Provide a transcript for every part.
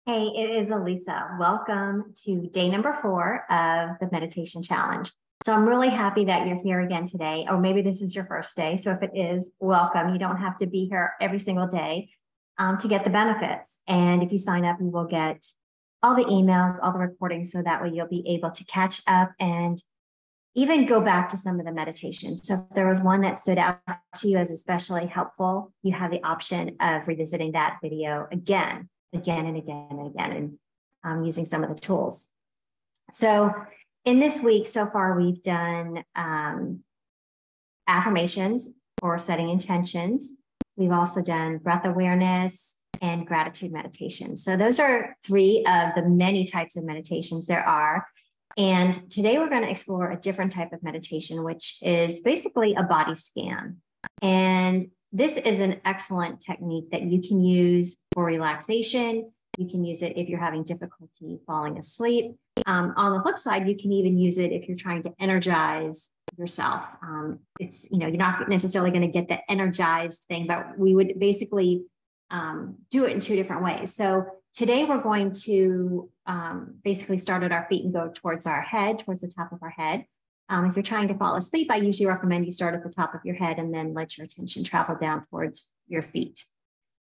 Hey, it is Elisa. Welcome to day number 4 of the meditation challenge. So I'm really happy that you're here again today, or maybe this is your first day. So if it is, welcome. You don't have to be here every single day to get the benefits. And if you sign up, you will get all the emails, all the recordings, so that way you'll be able to catch up and even go back to some of the meditations. So if there was one that stood out to you as especially helpful, you have the option of revisiting that video again and again, and using some of the tools. So in this week so far, we've done affirmations or setting intentions. We've also done breath awareness and gratitude meditation. So those are 3 of the many types of meditations there are. And today we're going to explore a different type of meditation, which is basically a body scan. And this is an excellent technique that you can use for relaxation. You can use it if you're having difficulty falling asleep. On the flip side, you can even use it if you're trying to energize yourself. You're not necessarily going to get the energized thing, but we would basically do it in 2 different ways. So today we're going to basically start at our feet and go towards our head, towards the top of our head. If you're trying to fall asleep, I usually recommend you start at the top of your head and then let your attention travel down towards your feet.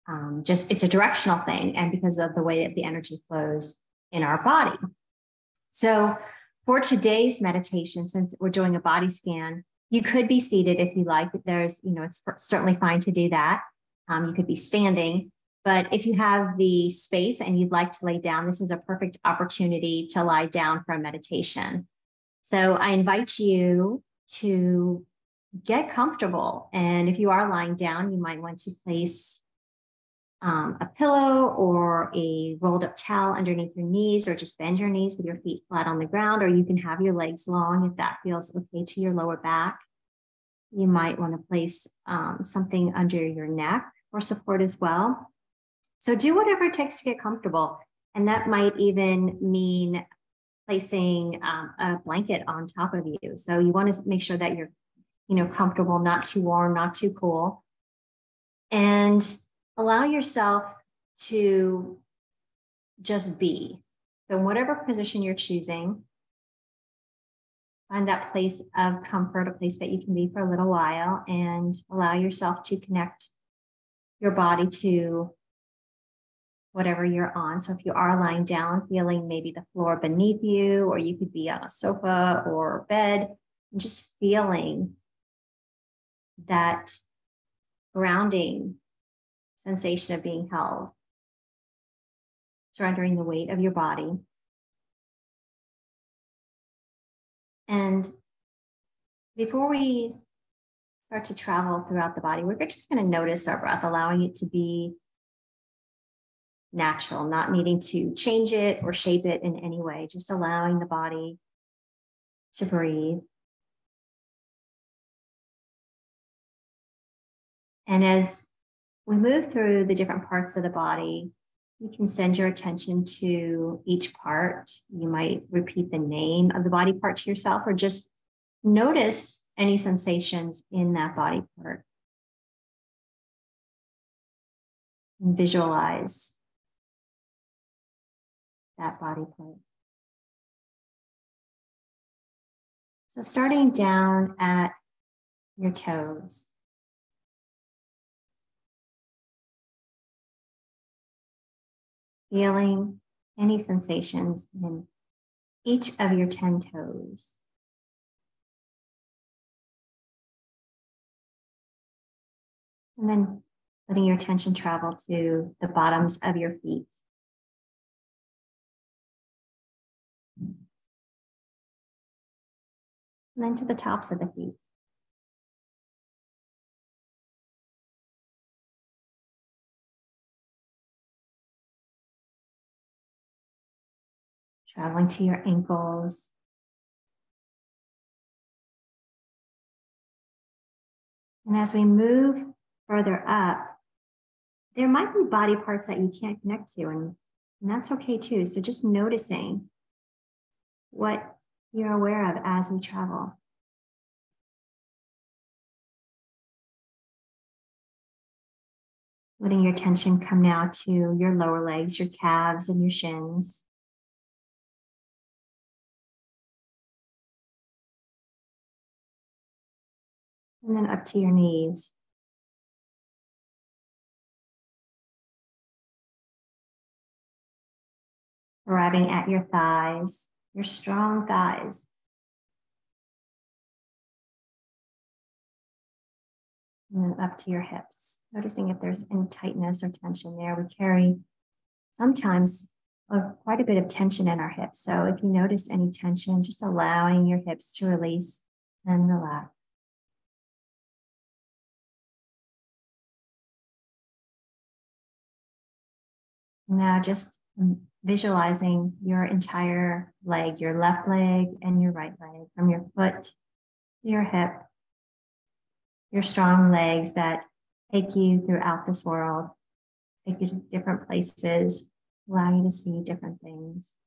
It's a directional thing, and because of the way that the energy flows in our body. So for today's meditation, since we're doing a body scan, you could be seated if you like. It's certainly fine to do that. You could be standing, but if you have the space and you'd like to lay down, this is a perfect opportunity to lie down for a meditation. So I invite you to get comfortable. And if you are lying down, you might want to place a pillow or a rolled up towel underneath your knees, or just bend your knees with your feet flat on the ground, or you can have your legs long if that feels okay to your lower back. You might want to place something under your neck for support as well. So do whatever it takes to get comfortable. And that might even mean placing a blanket on top of you. So you want to make sure that you're, comfortable, not too warm, not too cool. And allow yourself to just be. So whatever position you're choosing, find that place of comfort, a place that you can be for a little while, and allow yourself to connect your body to whatever you're on. So if you are lying down, feeling maybe the floor beneath you, or you could be on a sofa or bed, and just feeling that grounding sensation of being held, surrendering the weight of your body. And before we start to travel throughout the body, we're just going to notice our breath, allowing it to be natural, not needing to change it or shape it in any way, just allowing the body to breathe. And as we move through the different parts of the body, you can send your attention to each part. You might repeat the name of the body part to yourself, or just notice any sensations in that body part. And visualize that body part. So starting down at your toes. Feeling any sensations in each of your 10 toes. And then letting your attention travel to the bottoms of your feet. And then to the tops of the feet. Traveling to your ankles. And as we move further up, there might be body parts that you can't connect to, and that's okay too. So just noticing what you're aware of as we travel. Letting your attention come now to your lower legs, your calves and your shins. And then up to your knees. Arriving at your thighs, your strong thighs. And then up to your hips. Noticing if there's any tightness or tension there. We carry sometimes quite a bit of tension in our hips. So if you notice any tension, just allowing your hips to release and relax. Now just visualizing your entire leg, your left leg and your right leg, from your foot to your hip, your strong legs that take you throughout this world, take you to different places, allow you to see different things.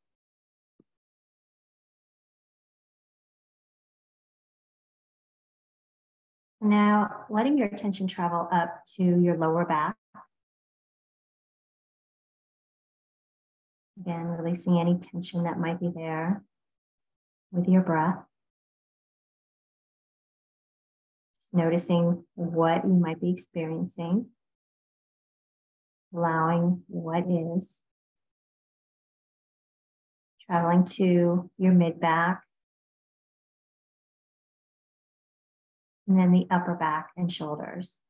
Now, letting your attention travel up to your lower back. Again, releasing any tension that might be there with your breath. Just noticing what you might be experiencing, allowing what is. Traveling to your mid-back, and then the upper back and shoulders.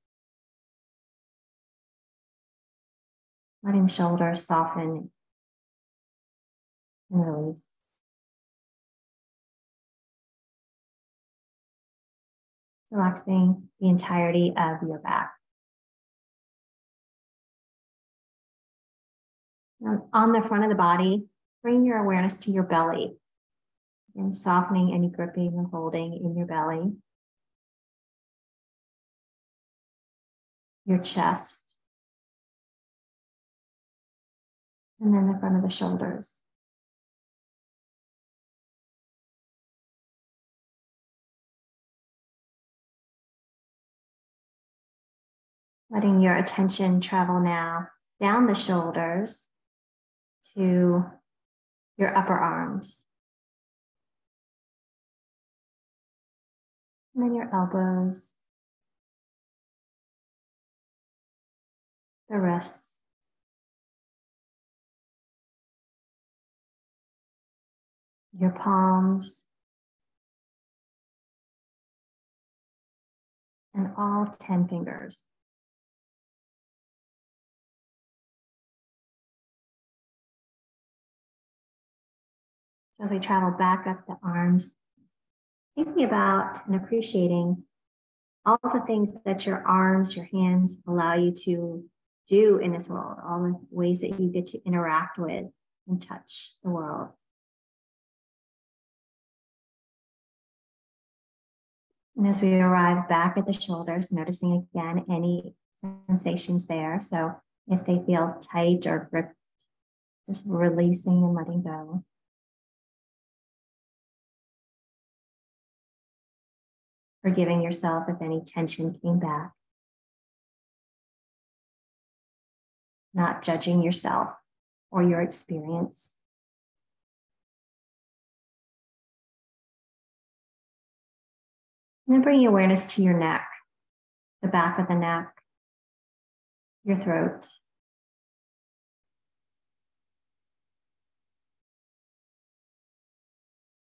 Letting shoulders soften and release. Relaxing the entirety of your back. Now, on the front of the body, bring your awareness to your belly and softening any gripping or holding in your belly. Your chest. And then the front of the shoulders. Letting your attention travel now down the shoulders to your upper arms. And then your elbows, the wrists, your palms, and all 10 fingers. As we travel back up the arms, thinking about and appreciating all the things that your arms, your hands allow you to do in this world, all the ways that you get to interact with and touch the world. And as we arrive back at the shoulders, noticing again any sensations there. So if they feel tight or gripped, just releasing and letting go. Forgiving yourself if any tension came back. Not judging yourself or your experience. And then bringing awareness to your neck, the back of the neck, your throat.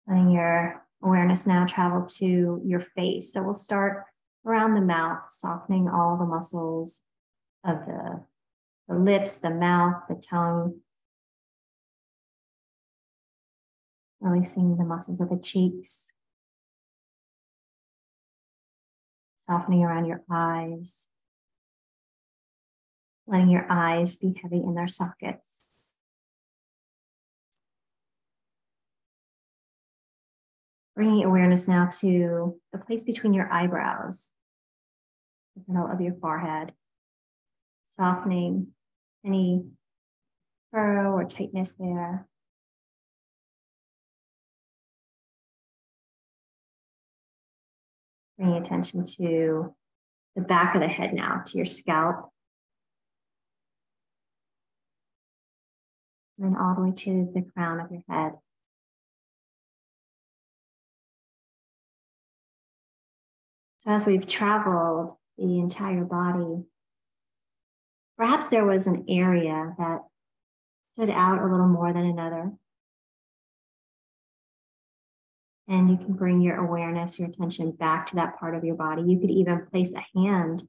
Letting your awareness now travel to your face. So we'll start around the mouth, softening all the muscles of the lips, the mouth, the tongue. Releasing the muscles of the cheeks. Softening around your eyes. Letting your eyes be heavy in their sockets. Bringing awareness now to the place between your eyebrows, the middle of your forehead. Softening any furrow or tightness there. Bringing attention to the back of the head now, to your scalp. and all the way to the crown of your head. So as we've traveled the entire body, perhaps there was an area that stood out a little more than another. And you can bring your awareness, your attention back to that part of your body. You could even place a hand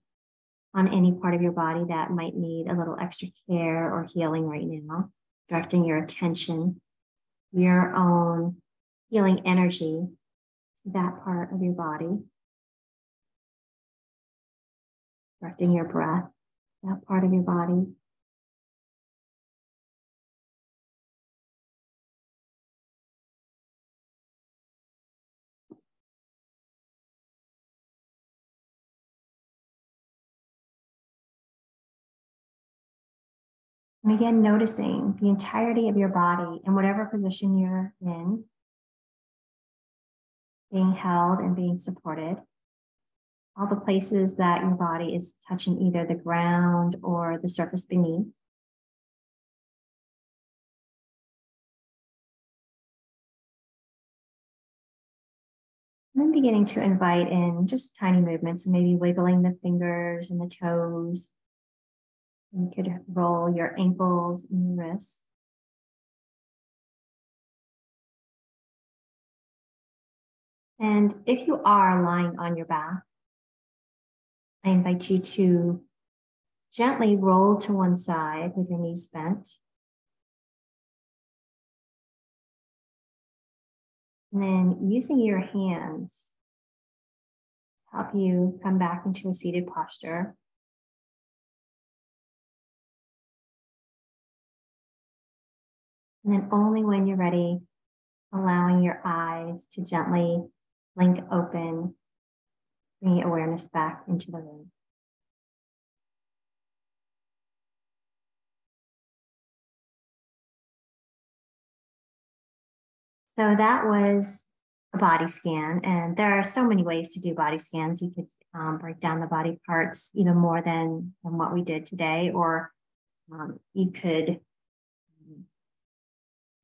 on any part of your body that might need a little extra care or healing right now, directing your attention, your own healing energy to that part of your body, directing your breath, that part of your body. And again, noticing the entirety of your body in whatever position you're in, being held and being supported. All the places that your body is touching either the ground or the surface beneath. And then beginning to invite in just tiny movements, so maybe wiggling the fingers and the toes. You could roll your ankles and your wrists. And if you are lying on your back, I invite you to gently roll to one side with your knees bent. And then using your hands to help you come back into a seated posture. And then only when you're ready, allowing your eyes to gently blink open, bringing awareness back into the room. So that was a body scan, and there are so many ways to do body scans. You could break down the body parts even more than what we did today, or you could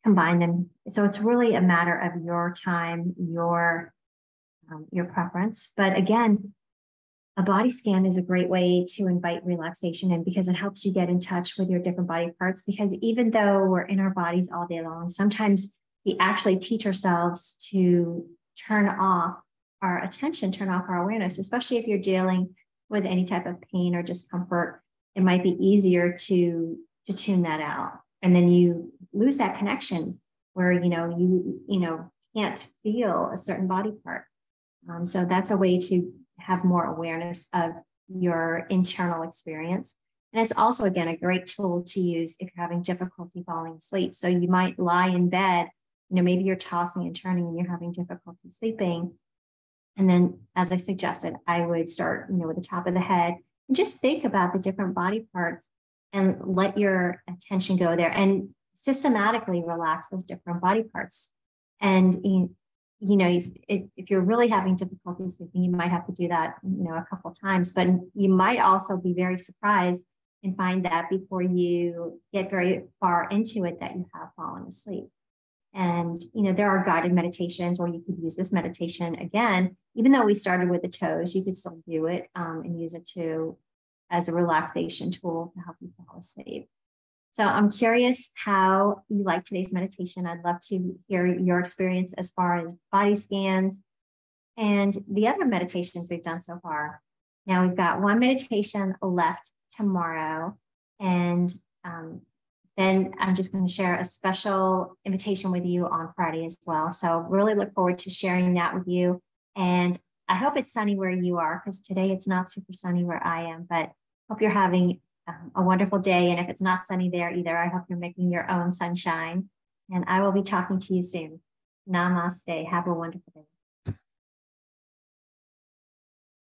combine them. So it's really a matter of your time, your preference. But again, a body scan is a great way to invite relaxation in because it helps you get in touch with your different body parts. Because even though we're in our bodies all day long, sometimes we actually teach ourselves to turn off our attention, turn off our awareness, especially if you're dealing with any type of pain or discomfort. It might be easier to tune that out. And then you lose that connection where, you can't feel a certain body part. So that's a way to have more awareness of your internal experience. And it's also, again, a great tool to use if you're having difficulty falling asleep. So you might lie in bed, maybe you're tossing and turning and you're having difficulty sleeping. And then, as I suggested, I would start, with the top of the head and just think about the different body parts and let your attention go there and systematically relax those different body parts. And, if you're really having difficulty sleeping, you might have to do that, a couple of times, but you might also be very surprised and find that before you get very far into it that you have fallen asleep. And, there are guided meditations, or you could use this meditation again, even though we started with the toes, you could still do it and use it as a relaxation tool to help you fall asleep. So I'm curious how you like today's meditation. I'd love to hear your experience as far as body scans and the other meditations we've done so far. Now we've got one meditation left tomorrow, and then I'm just going to share a special invitation with you on Friday as well. So really look forward to sharing that with you. And I hope it's sunny where you are, because today it's not super sunny where I am, but hope you're having a wonderful day. And if it's not sunny there either, I hope you're making your own sunshine. And I will be talking to you soon. Namaste. Have a wonderful day.